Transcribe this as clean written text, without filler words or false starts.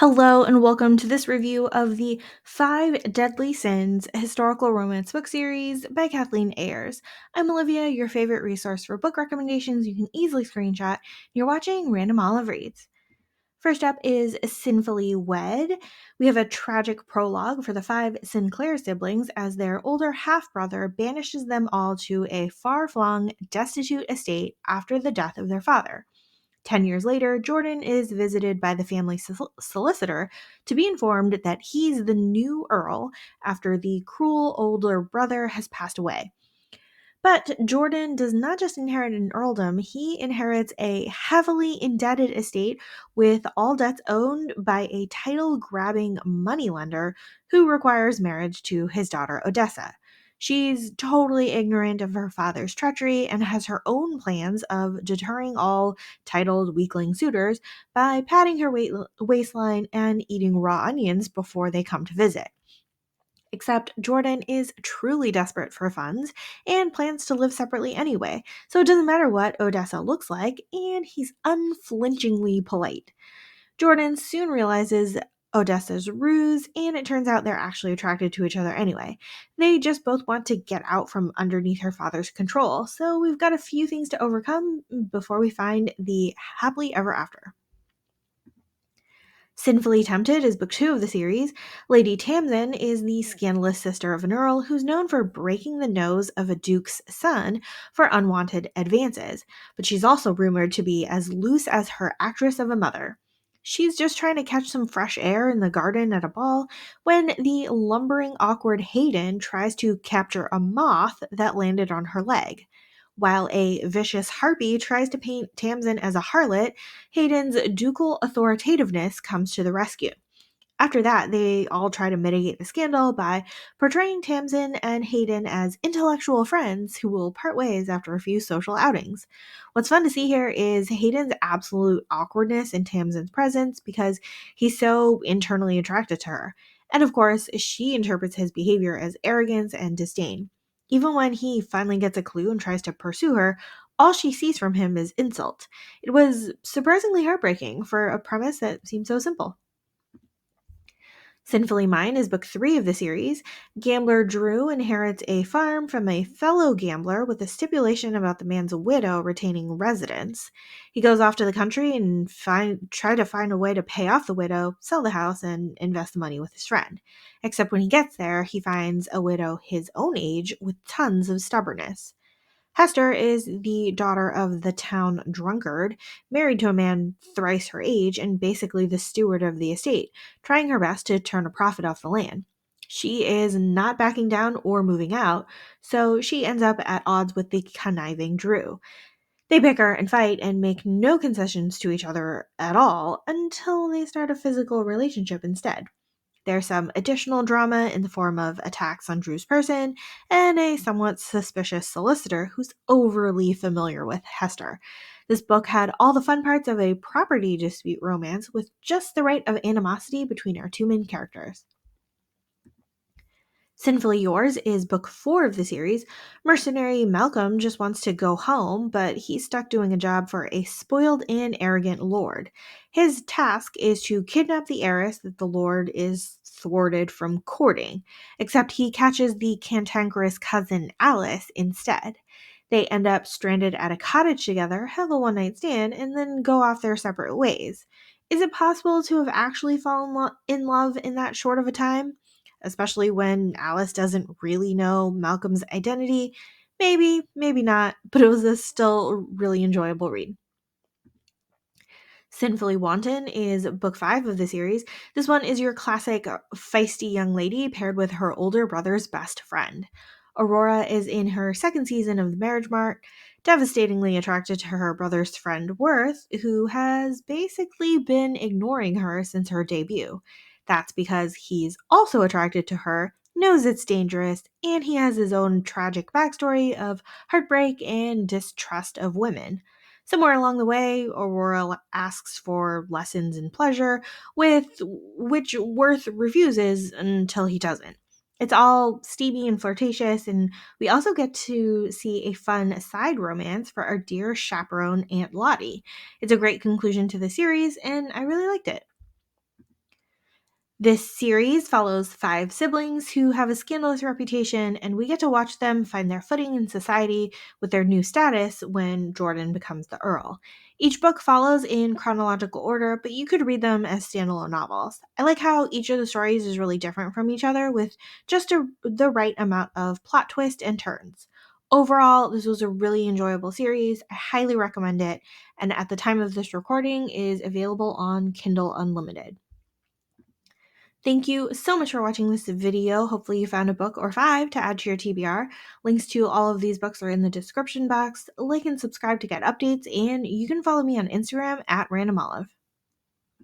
Hello, and welcome to this review of the Five Deadly Sins historical romance book series by Kathleen Ayers. I'm Olivia, your favorite resource for book recommendations you can easily screenshot. You're watching Random Olive Reads. First up is Sinfully Wed. We have a tragic prologue for the five Sinclair siblings as their older half brother banishes them all to a far flung, destitute estate after the death of their father. 10 years later, Jordan is visited by the family solicitor to be informed that he's the new Earl after the cruel older brother has passed away. But Jordan does not just inherit an earldom, he inherits a heavily indebted estate with all debts owned by a title grabbing moneylender who requires marriage to his daughter Odessa. She's totally ignorant of her father's treachery and has her own plans of deterring all titled weakling suitors by padding her waistline and eating raw onions before they come to visit. Except Jordan is truly desperate for funds and plans to live separately anyway, so it doesn't matter what Odessa looks like, and he's unflinchingly polite. Jordan soon realizes Odessa's ruse, and it turns out they're actually attracted to each other anyway. They just both want to get out from underneath her father's control, so we've got a few things to overcome before we find the happily ever after. Sinfully Tempted is book 2 of the series. Lady Tamsin is the scandalous sister of an earl who's known for breaking the nose of a duke's son for unwanted advances, but she's also rumored to be as loose as her actress of a mother. She's just trying to catch some fresh air in the garden at a ball when the lumbering, awkward Hayden tries to capture a moth that landed on her leg. While a vicious harpy tries to paint Tamsin as a harlot, Hayden's ducal authoritativeness comes to the rescue. After that, they all try to mitigate the scandal by portraying Tamsin and Hayden as intellectual friends who will part ways after a few social outings. What's fun to see here is Hayden's absolute awkwardness in Tamsin's presence because he's so internally attracted to her. And of course, she interprets his behavior as arrogance and disdain. Even when he finally gets a clue and tries to pursue her, all she sees from him is insult. It was surprisingly heartbreaking for a premise that seemed so simple. Sinfully Mine is book 3 of the series. Gambler Drew inherits a farm from a fellow gambler with a stipulation about the man's widow retaining residence. He goes off to the country and try to find a way to pay off the widow, sell the house, and invest the money with his friend. Except when he gets there, he finds a widow his own age with tons of stubbornness. Hester is the daughter of the town drunkard, married to a man thrice her age and basically the steward of the estate, trying her best to turn a profit off the land. She is not backing down or moving out, so she ends up at odds with the conniving Drew. They bicker and fight and make no concessions to each other at all until they start a physical relationship instead. There's some additional drama in the form of attacks on Drew's person and a somewhat suspicious solicitor who's overly familiar with Hester. This book had all the fun parts of a property dispute romance with just the right of animosity between our two main characters. Sinfully Yours is book 4 of the series. Mercenary Malcolm just wants to go home, but he's stuck doing a job for a spoiled and arrogant lord. His task is to kidnap the heiress that the lord is thwarted from courting, except he catches the cantankerous cousin Alice instead. They end up stranded at a cottage together, have a one night stand, and then go off their separate ways. Is it possible to have actually fallen in love in that short of a time? Especially when Alice doesn't really know Malcolm's identity. Maybe, maybe not, but it was a still really enjoyable read. Sinfully Wanton is book 5 of the series. This one is your classic feisty young lady paired with her older brother's best friend. Aurora is in her second season of the marriage mark, devastatingly attracted to her brother's friend Worth, who has basically been ignoring her since her debut. That's because he's also attracted to her, knows it's dangerous, and he has his own tragic backstory of heartbreak and distrust of women. Somewhere along the way, Aurora asks for lessons in pleasure, with which Worth refuses until he doesn't. It's all steamy and flirtatious, and we also get to see a fun side romance for our dear chaperone Aunt Lottie. It's a great conclusion to the series, and I really liked it. This series follows 5 siblings who have a scandalous reputation, and we get to watch them find their footing in society with their new status when Jordan becomes the Earl. Each book follows in chronological order, but you could read them as standalone novels. I like how each of the stories is really different from each other with just the right amount of plot twist and turns. Overall, this was a really enjoyable series. I highly recommend it, and at the time of this recording is available on Kindle Unlimited. Thank you so much for watching this video. Hopefully you found a book or 5 to add to your TBR. Links to all of these books are in the description box. Like and subscribe to get updates, and you can follow me on Instagram at randomolive.